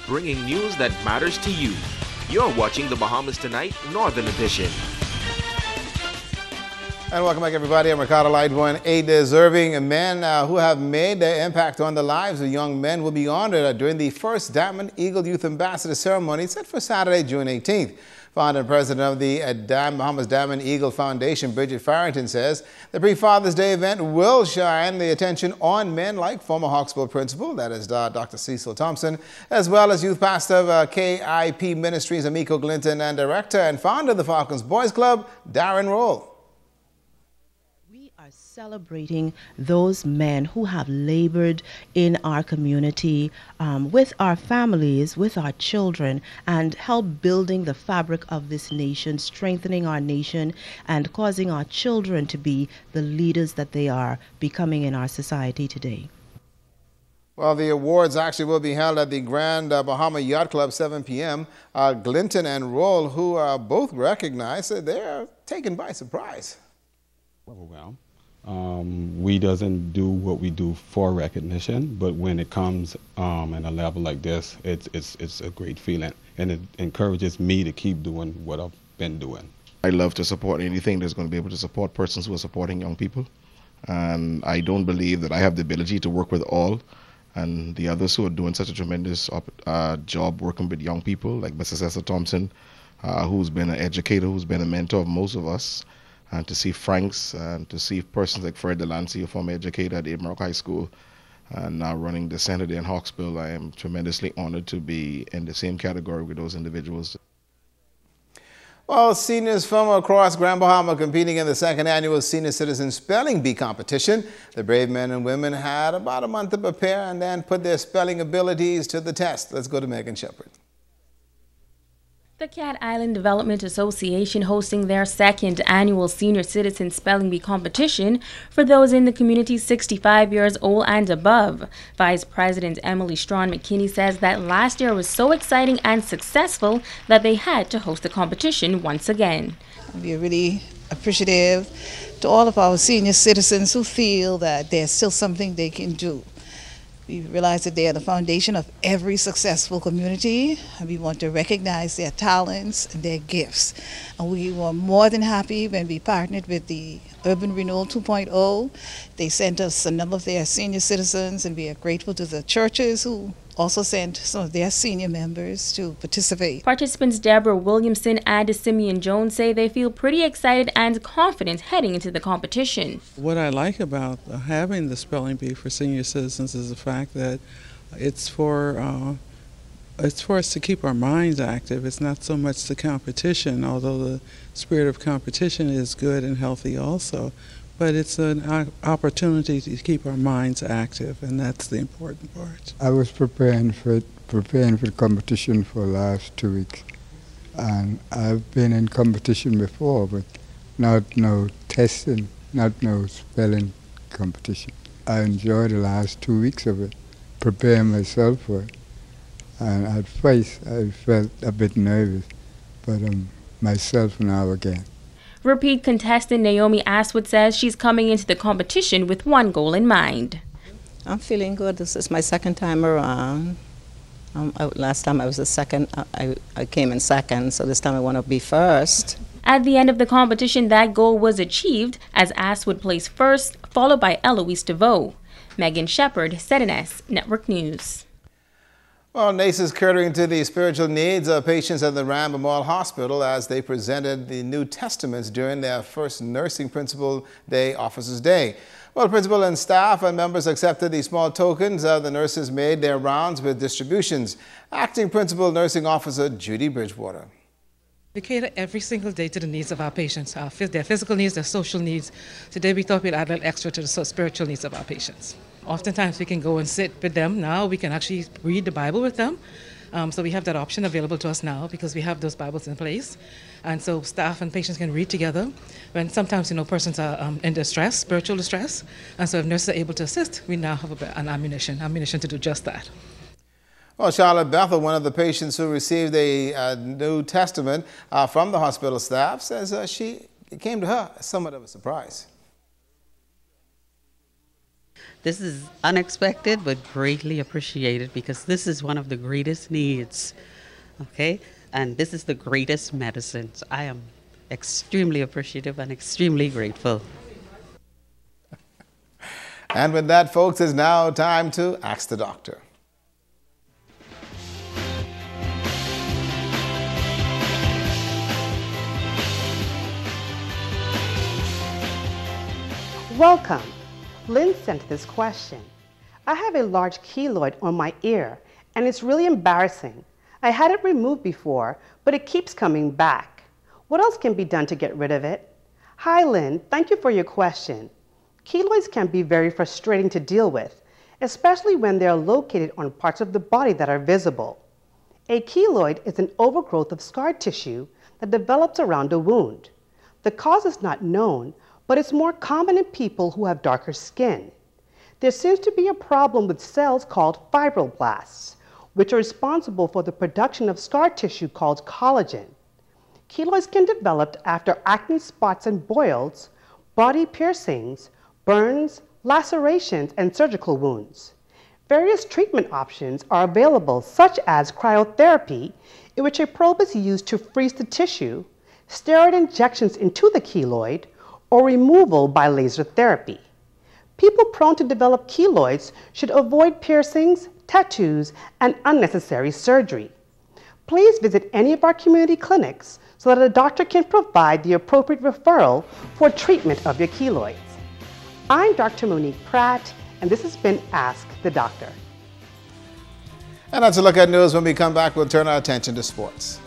bringing news that matters to you. You're watching the Bahamas Tonight Northern Edition. And welcome back, everybody. I'm Ricardo Lightborn. 8 deserving men who have made their impact on the lives of young men will be honored during the first Diamond Eagle Youth Ambassador ceremony set for Saturday, June 18th. Founder and president of the Bahamas Diamond Eagle Foundation, Bridget Farrington, says the pre-Father's Day event will shine the attention on men like former Hawksville principal, that is Dr. Cecil Thompson, as well as youth pastor of KIP Ministries, Amico Glinton, and director and founder of the Falcons Boys Club, Darren Roll. Celebrating those men who have labored in our community, with our families, with our children, and help building the fabric of this nation, strengthening our nation, and causing our children to be the leaders that they are becoming in our society today. Well, the awards actually will be held at the Grand Bahama Yacht Club, 7 p.m. Glinton and Roll, who are both recognized, they're taken by surprise. Well. We doesn't do what we do for recognition, but when it comes at a level like this, it's a great feeling, and it encourages me to keep doing what I've been doing. I love to support anything that's going to be able to support persons who are supporting young people, and I don't believe that I have the ability to work with all, and the others who are doing such a tremendous job working with young people, like Mr. Cecil Thompson, who's been an educator, who's been a mentor of most of us. And to see Franks and to see persons like Fred Delancey, a former educator at Abraham High School, and now running the center there in Hawksville, I am tremendously honored to be in the same category with those individuals. Well, seniors from across Grand Bahama competing in the second annual Senior Citizen Spelling Bee competition. The brave men and women had about a month to prepare and then put their spelling abilities to the test. Let's go to Megan Shepard. The Cat Island Development Association hosting their second annual Senior Citizen Spelling Bee competition for those in the community 65 years old and above. Vice President Emily Strawn McKinney says that last year was so exciting and successful that they had to host the competition once again. We are really appreciative to all of our senior citizens who feel that there's still something they can do. We realize that they are the foundation of every successful community, and we want to recognize their talents and their gifts. And we were more than happy when we partnered with the Urban Renewal 2.0. They sent us a number of their senior citizens, and we are grateful to the churches who also sent some of their senior members to participate. Participants Deborah Williamson and Simeon Jones say they feel pretty excited and confident heading into the competition. What I like about having the spelling bee for senior citizens is the fact that it's for us to keep our minds active. It's not so much the competition, although the spirit of competition is good and healthy also. But it's an opportunity to keep our minds active, and that's the important part. I was preparing for the competition for the last 2 weeks, and I've been in competition before, but not no testing, not no spelling competition. I enjoyed the last 2 weeks of it, preparing myself for it. And at first I felt a bit nervous, but I'm myself now again. Repeat contestant Naomi Aswood says she's coming into the competition with one goal in mind. I'm feeling good. This is my second time around. Last time I was the second. I came in second, so this time I want to be first. At the end of the competition, that goal was achieved as Aswood placed first, followed by Eloise DeVoe. Megan Shepard, ZNS Network News. Well, NACE is catering to the spiritual needs of patients at the Rand Memorial Hospital as they presented the New Testaments during their first Nursing Principal Day Officers Day. Well, principal and staff and members accepted the small tokens. The nurses made their rounds with distributions. Acting Principal Nursing Officer Judy Bridgewater. We cater every single day to the needs of our patients, their physical needs, their social needs. Today we thought we'd add a little extra to the spiritual needs of our patients. Oftentimes we can go and sit with them. Now we can actually read the Bible with them. So we have that option available to us now because we have those Bibles in place. And so staff and patients can read together. When sometimes, persons are in distress, spiritual distress. And so if nurses are able to assist, we now have an ammunition to do just that. Well, Charlotte Bethel, one of the patients who received a New Testament from the hospital staff, says it came to her as somewhat of a surprise. This is unexpected but greatly appreciated because this is one of the greatest needs, okay? And this is the greatest medicine. So I am extremely appreciative and extremely grateful. And with that, folks, it's now time to Ask the Doctor. Welcome. Lynn sent this question. I have a large keloid on my ear, and it's really embarrassing. I had it removed before, but it keeps coming back. What else can be done to get rid of it? Hi, Lynn. Thank you for your question. Keloids can be very frustrating to deal with, especially when they are located on parts of the body that are visible. A keloid is an overgrowth of scar tissue that develops around a wound. The cause is not known, but it's more common in people who have darker skin. There seems to be a problem with cells called fibroblasts, which are responsible for the production of scar tissue called collagen. Keloids can develop after acne spots and boils, body piercings, burns, lacerations, and surgical wounds. Various treatment options are available, such as cryotherapy, in which a probe is used to freeze the tissue, steroid injections into the keloid, or removal by laser therapy. People prone to develop keloids should avoid piercings, tattoos, and unnecessary surgery. Please visit any of our community clinics so that a doctor can provide the appropriate referral for treatment of your keloids. I'm Dr. Monique Pratt, and this has been Ask the Doctor. And that's a look at news. When we come back, we'll turn our attention to sports.